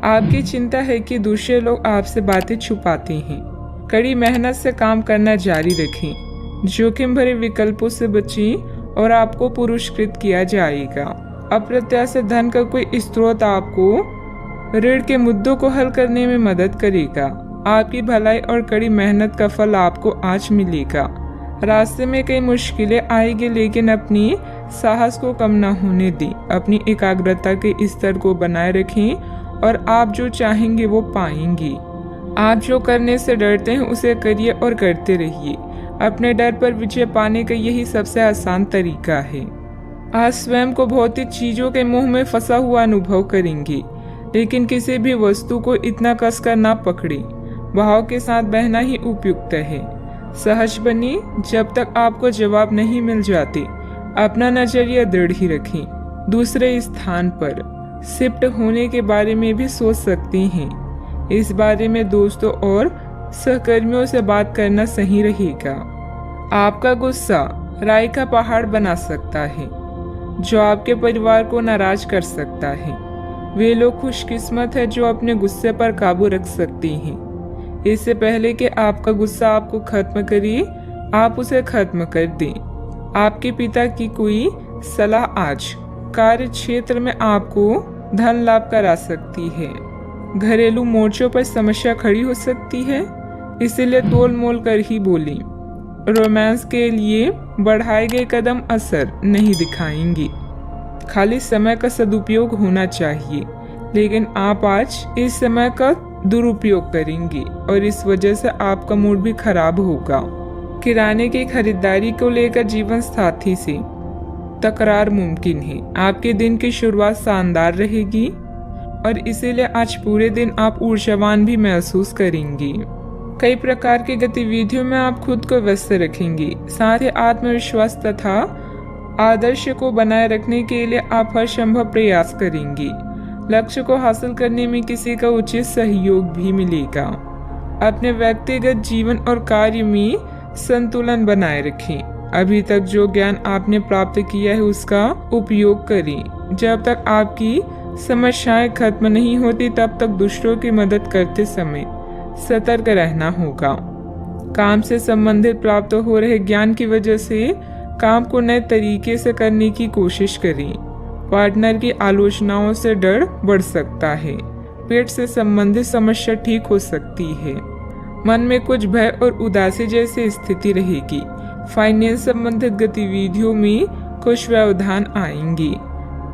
आपकी चिंता है कि दूसरे लोग आपसे बातें छुपाते हैं। कड़ी मेहनत से काम करना जारी रखें। जोखिम भरे विकल्पों से बचें और आपको पुरस्कृत किया जाएगा। अप्रत्याशित धन का कोई स्रोत आपको ऋण के मुद्दों को हल करने में मदद करेगा। आपकी भलाई और कड़ी मेहनत का फल आपको आज मिलेगा। रास्ते में कई मुश्किलें आएगी, लेकिन अपनी साहस को कम न होने दें। अपनी एकाग्रता के स्तर को बनाए रखें और आप जो चाहेंगे वो पाएंगे। आप जो करने से डरते हैं उसे करिए और करते रहिए। अपने डर पर विजय पाने का यही सबसे आसान तरीका है। आज स्वयं को भौतिक चीजों के मोह में फंसा हुआ अनुभव करेंगे, लेकिन किसी भी वस्तु को इतना कसकर ना पकड़े। भाव के साथ बहना ही उपयुक्त है। सहज बनिए। जब तक आपको जवाब नहीं मिल जाते, अपना नजरिया दृढ़ ही रखें। दूसरे स्थान पर शिफ्ट होने के बारे में भी सोच सकते हैं। इस बारे में दोस्तों और सहकर्मियों से बात करना सही रहेगा। आपका गुस्सा राई का पहाड़ बना सकता है, जो आपके परिवार को नाराज कर सकता है। वे लोग खुशकिस्मत है जो अपने गुस्से पर काबू रख सकते हैं। इससे पहले कि आपका गुस्सा आपको खत्म करे, आप उसे खत्म कर दें। आपके पिता की कोई सलाह आज कार्य क्षेत्र में आपको धन लाभ करा सकती है। घरेलू मोर्चों पर समस्या खड़ी हो सकती है, इसीलिए तोल मोल कर ही बोलें। रोमांस के लिए बढ़ाए गए कदम असर नहीं दिखाएंगे। खाली समय का सदुपयोग होना चाहिए, लेकिन आप आज इस समय का दुरुपयोग करेंगे और इस वजह से आपका मूड भी खराब होगा। किराने की खरीदारी को लेकर जीवन साथी से तकरार मुमकिन है। आपके दिन की शुरुआत शानदार रहेगी और इसीलिए आज पूरे दिन आप ऊर्जावान भी महसूस करेंगे। कई प्रकार की गतिविधियों में आप खुद को व्यस्त रखेंगे। साथ ही आत्मविश्वास तथा आदर्श को बनाए रखने के लिए आप हर संभव प्रयास करेंगे। लक्ष्य को हासिल करने में किसी का उचित सहयोग भी मिलेगा। अपने व्यक्तिगत जीवन और कार्य में संतुलन बनाए रखें। अभी तक जो ज्ञान आपने प्राप्त किया है उसका उपयोग करें। जब तक आपकी समस्याएं खत्म नहीं होती, तब तक दूसरों की मदद करते समय सतर्क रहना होगा। काम से संबंधित प्राप्त हो रहे ज्ञान की वजह से काम को नए तरीके से करने की कोशिश करें। पार्टनर की आलोचनाओं से डर बढ़ सकता है। पेट से संबंधित समस्या ठीक हो सकती है। मन में कुछ भय और उदासी जैसी स्थिति रहेगी। फाइनेंस संबंधित गतिविधियों में कुछ व्यवधान आएंगे।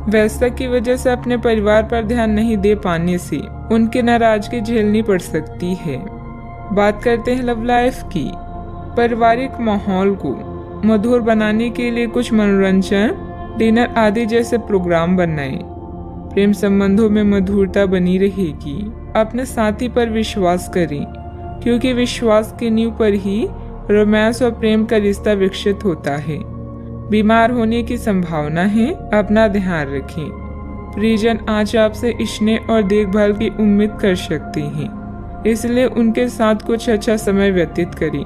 व्यस्तता की वजह से अपने परिवार पर ध्यान नहीं दे पाने से उनकी नाराजगी झेलनी पड़ सकती है। बात करते हैं लव लाइफ की। पारिवारिक माहौल को मधुर बनाने के लिए कुछ मनोरंजन, डिनर आदि जैसे प्रोग्राम बनाएं। प्रेम संबंधों में मधुरता बनी रहेगी। अपने साथी पर विश्वास करें, क्योंकि विश्वास की नींव पर ही रोमांस और प्रेम का रिश्ता विकसित होता है। बीमार होने की संभावना है, अपना ध्यान रखें। परिजन आज आपसे स्नेह और देखभाल की उम्मीद कर सकते हैं, इसलिए उनके साथ कुछ अच्छा समय व्यतीत करें।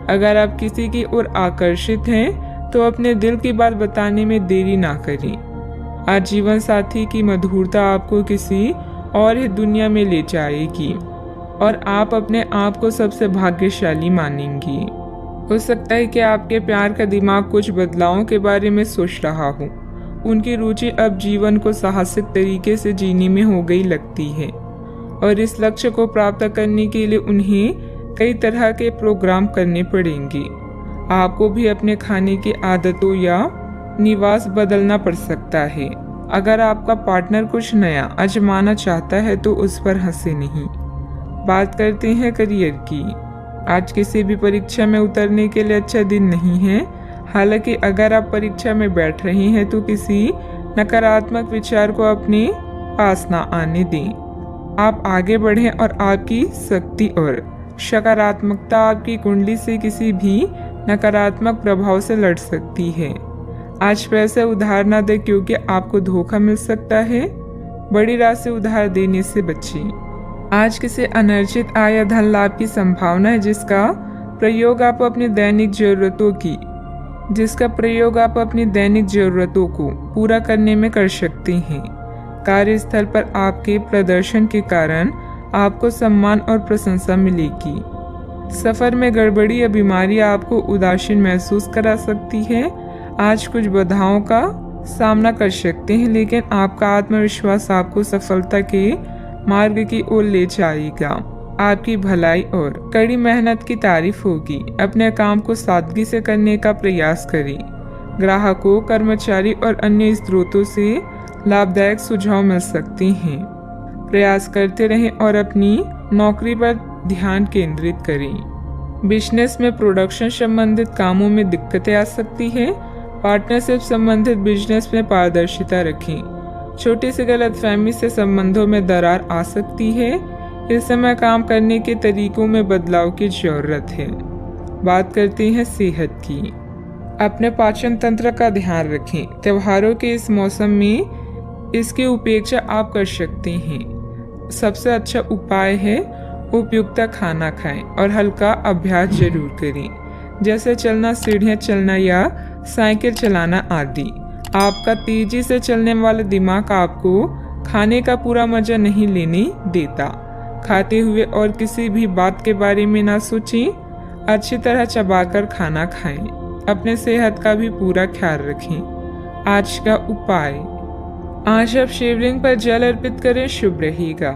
अगर आप किसी की ओर आकर्षित हैं तो अपने दिल की बात बताने में देरी ना करें। आज जीवन साथी की मधुरता आपको किसी और ही दुनिया में ले जाएगी और आप अपने आप को सबसे भाग्यशाली मानेंगी। हो सकता है कि आपके प्यार का दिमाग कुछ बदलावों के बारे में सोच रहा हो। उनकी रुचि अब जीवन को साहसिक तरीके से जीने में हो गई लगती है और इस लक्ष्य को प्राप्त करने के लिए उन्हें कई तरह के प्रोग्राम करने पड़ेंगे। आपको भी अपने खाने की आदतों या निवास बदलना पड़ सकता है। अगर आपका पार्टनर कुछ नया आजमाना चाहता है तो उस पर हंसे नहीं। बात करते हैं करियर की। आज किसी भी परीक्षा में उतरने के लिए अच्छा दिन नहीं है। हालांकि अगर आप परीक्षा में बैठ रहे हैं तो किसी नकारात्मक विचार को अपने पास ना आने दें। आप आगे बढ़ें और आपकी शक्ति और सकारात्मकता आपकी कुंडली से किसी भी नकारात्मक प्रभाव से लड़ सकती है। आज पैसे उधार ना दें, क्योंकि आपको धोखा मिल सकता है। बड़ी राशि उधार देने से बचें। आज किसी अनर्जित आय या धन लाभ की संभावना है, जिसका प्रयोग आप अपनी दैनिक जरूरतों को पूरा करने में कर सकते हैं। कार्यस्थल पर आपके प्रदर्शन के कारण आपको सम्मान और प्रशंसा मिलेगी। सफर में गड़बड़ी या बीमारी आपको उदासीन महसूस करा सकती है। आज कुछ बाधाओं का सामना कर सकते हैं, लेकिन आपका आत्मविश्वास आपको सफलता के मार्ग की ओर ले जाएगा। आपकी भलाई और कड़ी मेहनत की तारीफ होगी। अपने काम को सादगी से करने का प्रयास करें। ग्राहकों, कर्मचारी और अन्य स्रोतों से लाभदायक सुझाव मिल सकते हैं। प्रयास करते रहें और अपनी नौकरी पर ध्यान केंद्रित करें। बिजनेस में प्रोडक्शन संबंधित कामों में दिक्कतें आ सकती हैं। पार्टनरशिप संबंधित बिजनेस में पारदर्शिता रखें। छोटी सी गलतफहमी से संबंधों में दरार आ सकती है। इस समय काम करने के तरीकों में बदलाव की जरूरत है। बात करते हैं सेहत की। अपने पाचन तंत्र का ध्यान रखें। त्योहारों के इस मौसम में इसकी उपेक्षा आप कर सकते हैं। सबसे अच्छा उपाय है उपयुक्त खाना खाएं और हल्का अभ्यास जरूर करें, जैसे चलना, सीढ़ियां चलना या साइकिल चलाना आदि। आपका तेजी से चलने वाला दिमाग आपको खाने का पूरा मजा नहीं लेने देता। खाते हुए और किसी भी बात के बारे में ना सोचें। अच्छी तरह चबाकर खाना खाएं। अपने सेहत का भी पूरा ख्याल रखें। आज का उपाय, आज आप शिवलिंग पर जल अर्पित करें, शुभ रहेगा।